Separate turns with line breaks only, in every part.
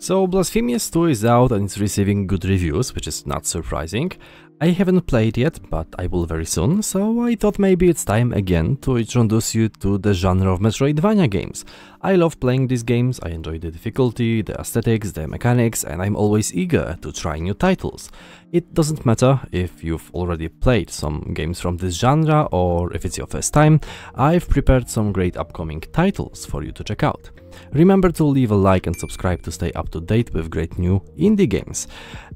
So Blasphemous 2 is out and it's receiving good reviews, which is not surprising. I haven't played yet, but I will very soon, so I thought maybe it's time again to introduce you to the genre of Metroidvania games. I love playing these games, I enjoy the difficulty, the aesthetics, the mechanics, and I'm always eager to try new titles. It doesn't matter if you've already played some games from this genre or if it's your first time, I've prepared some great upcoming titles for you to check out. Remember to leave a like and subscribe to stay up to date with great new indie games.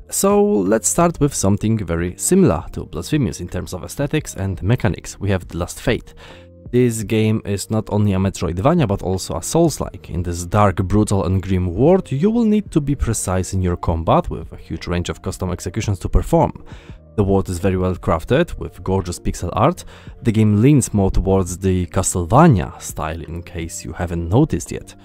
So let's start with something very similar to Blasphemous in terms of aesthetics and mechanics. We have The Last Fate. This game is not only a Metroidvania but also a Souls-like. In this dark, brutal and grim world, you will need to be precise in your combat with a huge range of custom executions to perform. The world is very well crafted, with gorgeous pixel art. The game leans more towards the Castlevania style, in case you haven't noticed yet.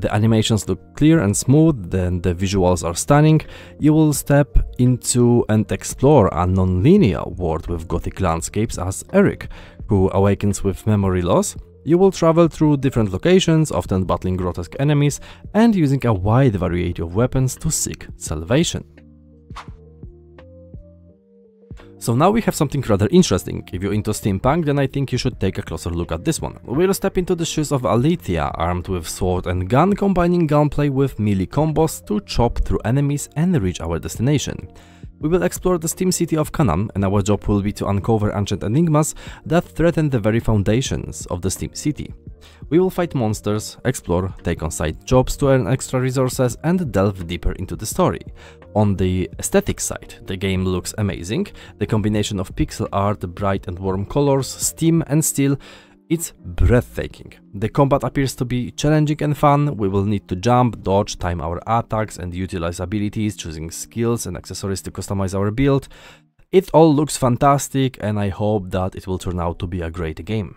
The animations look clear and smooth, then the visuals are stunning. You will step into and explore a non-linear world with gothic landscapes as Eric, who awakens with memory loss. You will travel through different locations, often battling grotesque enemies and using a wide variety of weapons to seek salvation. So now we have something rather interesting. If you're into steampunk, then I think you should take a closer look at this one. We'll step into the shoes of Alethea, armed with sword and gun, combining gunplay with melee combos to chop through enemies and reach our destination. We will explore the steam city of Canaan, and our job will be to uncover ancient enigmas that threaten the very foundations of the steam city. We will fight monsters, explore, take on side jobs to earn extra resources, and delve deeper into the story. On the aesthetic side, the game looks amazing. The combination of pixel art, bright and warm colors, steam and steel, it's breathtaking. The combat appears to be challenging and fun. We will need to jump, dodge, time our attacks and utilize abilities, choosing skills and accessories to customize our build. It all looks fantastic and I hope that it will turn out to be a great game.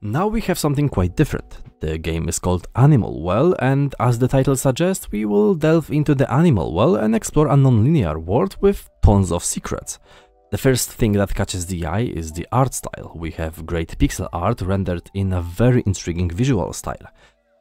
Now we have something quite different. The game is called Animal Well, and as the title suggests, we will delve into the animal well and explore a non-linear world with tons of secrets. The first thing that catches the eye is the art style. We have great pixel art rendered in a very intriguing visual style.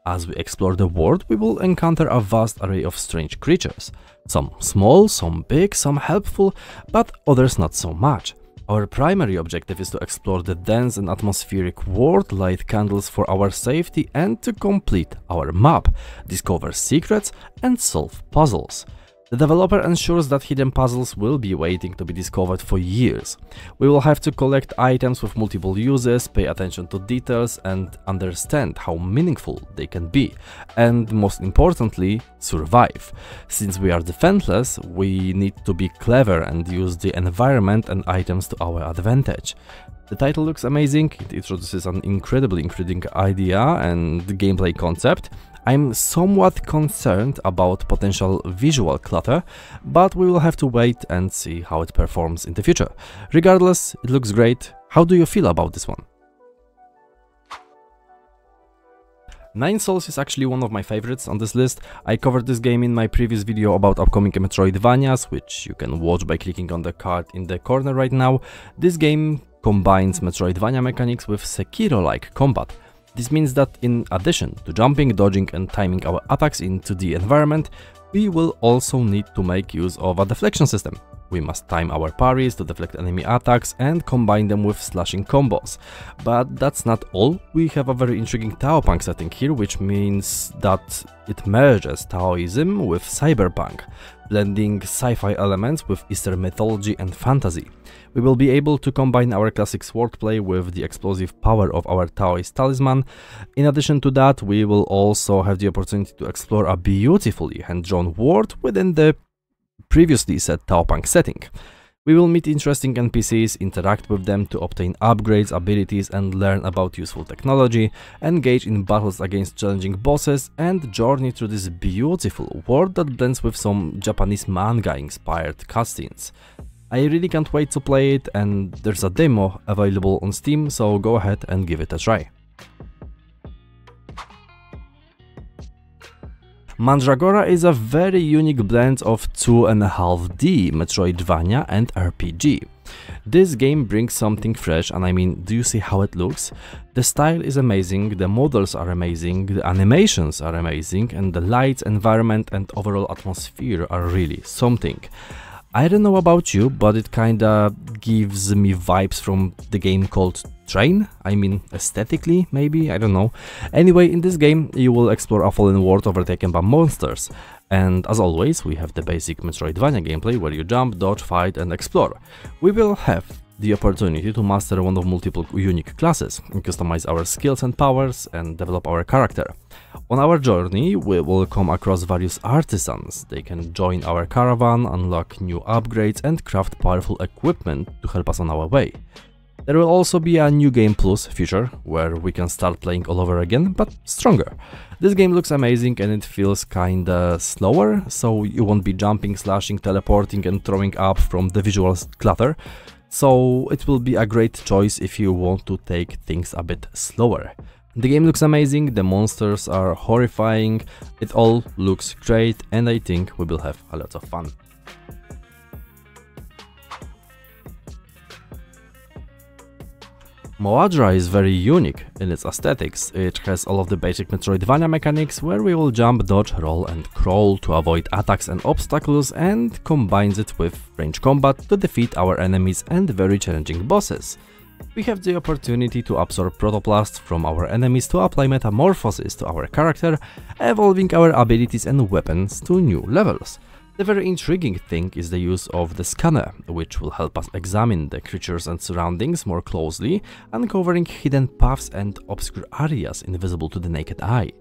As we explore the world, we will encounter a vast array of strange creatures. Some small, some big, some helpful, but others not so much. Our primary objective is to explore the dense and atmospheric world, light candles for our safety, and to complete our map, discover secrets, and solve puzzles. The developer ensures that hidden puzzles will be waiting to be discovered for years. We will have to collect items with multiple uses, pay attention to details, and understand how meaningful they can be. And most importantly, survive. Since we are defenseless, we need to be clever and use the environment and items to our advantage. The title looks amazing, it introduces an incredibly intriguing idea and gameplay concept. I'm somewhat concerned about potential visual clutter, but we will have to wait and see how it performs in the future. Regardless, it looks great. How do you feel about this one? Nine Souls is actually one of my favorites on this list. I covered this game in my previous video about upcoming Metroidvanias, which you can watch by clicking on the card in the corner right now. This game combines Metroidvania mechanics with Sekiro-like combat. This means that in addition to jumping, dodging and timing our attacks into the environment, we will also need to make use of a deflection system. We must time our parries to deflect enemy attacks and combine them with slashing combos. But that's not all. We have a very intriguing Taopunk setting here, which means that it merges Taoism with cyberpunk, blending sci-fi elements with Eastern mythology and fantasy. We will be able to combine our classic swordplay with the explosive power of our Taoist talisman. In addition to that, we will also have the opportunity to explore a beautifully hand-drawn world within the previously set Taopunk setting. We will meet interesting NPCs, interact with them to obtain upgrades, abilities and learn about useful technology, engage in battles against challenging bosses and journey through this beautiful world that blends with some Japanese manga-inspired cutscenes. I really can't wait to play it, and there's a demo available on Steam, so go ahead and give it a try. Mandragora is a very unique blend of 2.5D Metroidvania and RPG. This game brings something fresh, and I mean, do you see how it looks? The style is amazing, the models are amazing, the animations are amazing, and the lights, environment and overall atmosphere are really something. I don't know about you, but it kinda gives me vibes from the game called Train. I mean, aesthetically, maybe, I don't know. Anyway, in this game, you will explore a fallen world overtaken by monsters. And as always, we have the basic Metroidvania gameplay where you jump, dodge, fight and explore. We will have the opportunity to master one of multiple unique classes, customize our skills and powers and develop our character. On our journey, we will come across various artisans. They can join our caravan, unlock new upgrades and craft powerful equipment to help us on our way. There will also be a new game plus feature, where we can start playing all over again, but stronger. This game looks amazing and it feels kinda slower, so you won't be jumping, slashing, teleporting and throwing up from the visual clutter. So it will be a great choice if you want to take things a bit slower. The game looks amazing, the monsters are horrifying, it all looks great and I think we will have a lot of fun. Moadra is very unique in its aesthetics. It has all of the basic Metroidvania mechanics where we will jump, dodge, roll and crawl to avoid attacks and obstacles, and combines it with range combat to defeat our enemies and very challenging bosses. We have the opportunity to absorb protoplast from our enemies to apply metamorphosis to our character, evolving our abilities and weapons to new levels. The very intriguing thing is the use of the scanner, which will help us examine the creatures and surroundings more closely, uncovering hidden paths and obscure areas invisible to the naked eye.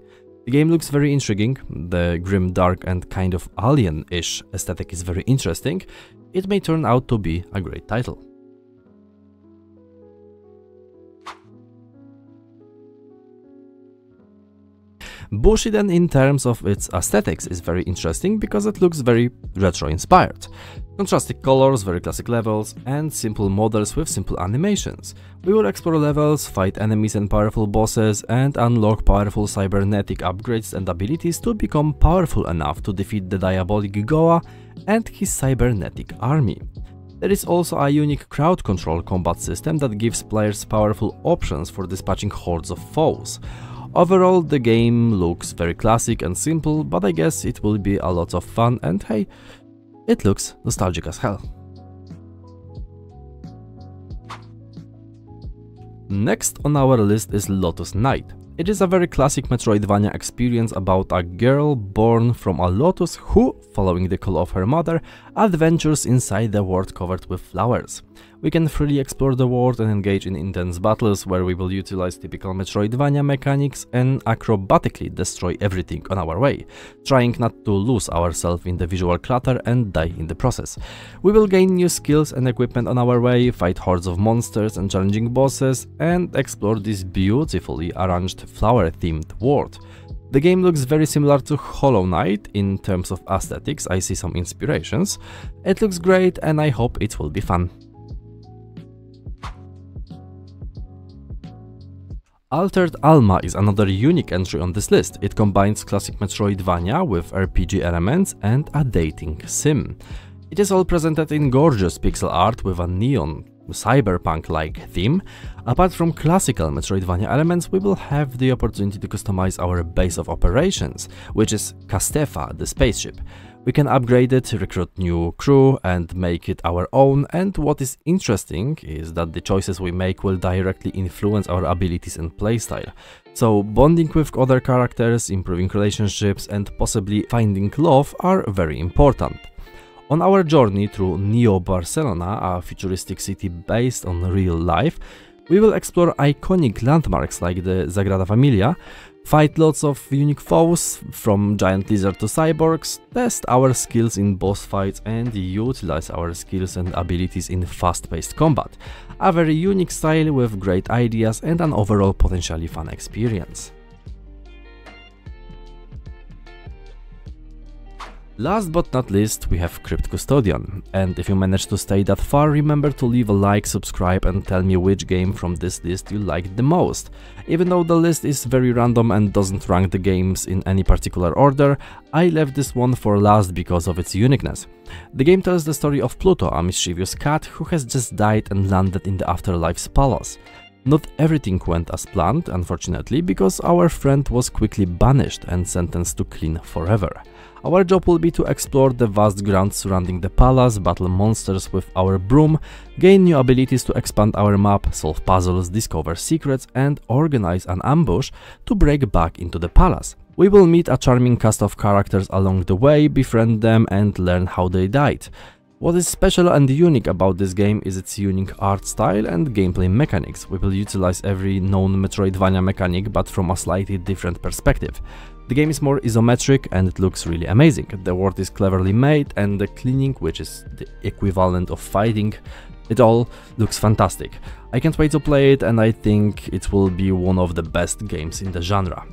The game looks very intriguing, the grim, dark and kind of alien-ish aesthetic is very interesting. It may turn out to be a great title. Bushiden in terms of its aesthetics is very interesting because it looks very retro-inspired. Contrasting colors, very classic levels, and simple models with simple animations. We will explore levels, fight enemies and powerful bosses, and unlock powerful cybernetic upgrades and abilities to become powerful enough to defeat the diabolic Goa and his cybernetic army. There is also a unique crowd control combat system that gives players powerful options for dispatching hordes of foes. Overall, the game looks very classic and simple, but I guess it will be a lot of fun and hey, it looks nostalgic as hell. Next on our list is Lotus Knight. It is a very classic Metroidvania experience about a girl born from a lotus who, following the call of her mother, adventures inside the world covered with flowers. We can freely explore the world and engage in intense battles where we will utilize typical Metroidvania mechanics and acrobatically destroy everything on our way, trying not to lose ourselves in the visual clutter and die in the process. We will gain new skills and equipment on our way, fight hordes of monsters and challenging bosses, and explore this beautifully arranged flower-themed world. The game looks very similar to Hollow Knight in terms of aesthetics. I see some inspirations. It looks great and I hope it will be fun. Altered Alma is another unique entry on this list. It combines classic Metroidvania with RPG elements and a dating sim. It is all presented in gorgeous pixel art with a neon, cyberpunk-like theme. Apart from classical Metroidvania elements, we will have the opportunity to customize our base of operations, which is Castefa, the spaceship. We can upgrade it, recruit new crew and make it our own, and what is interesting is that the choices we make will directly influence our abilities and playstyle. So bonding with other characters, improving relationships and possibly finding love are very important. On our journey through Neo Barcelona, a futuristic city based on real life, we will explore iconic landmarks like the Sagrada Familia, fight lots of unique foes, from giant lizard to cyborgs, test our skills in boss fights and utilize our skills and abilities in fast-paced combat. A very unique style with great ideas and an overall potentially fun experience. Last but not least, we have Crypt Custodian, and if you managed to stay that far, remember to leave a like, subscribe and tell me which game from this list you liked the most. Even though the list is very random and doesn't rank the games in any particular order, I left this one for last because of its uniqueness. The game tells the story of Pluto, a mischievous cat who has just died and landed in the afterlife's palace. Not everything went as planned, unfortunately, because our friend was quickly banished and sentenced to clean forever. Our job will be to explore the vast grounds surrounding the palace, battle monsters with our broom, gain new abilities to expand our map, solve puzzles, discover secrets and organize an ambush to break back into the palace. We will meet a charming cast of characters along the way, befriend them and learn how they died. What is special and unique about this game is its unique art style and gameplay mechanics. We will utilize every known Metroidvania mechanic, but from a slightly different perspective. The game is more isometric and it looks really amazing. The world is cleverly made and the cleaning, which is the equivalent of fighting, it all looks fantastic. I can't wait to play it and I think it will be one of the best games in the genre.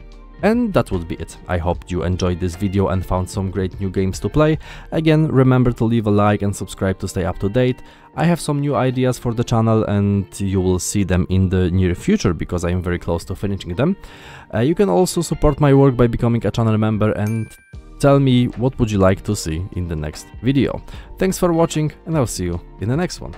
And that would be it. I hope you enjoyed this video and found some great new games to play. Again, remember to leave a like and subscribe to stay up to date. I have some new ideas for the channel and you will see them in the near future because I am very close to finishing them. You can also support my work by becoming a channel member and tell me what would you like to see in the next video. Thanks for watching and I'll see you in the next one.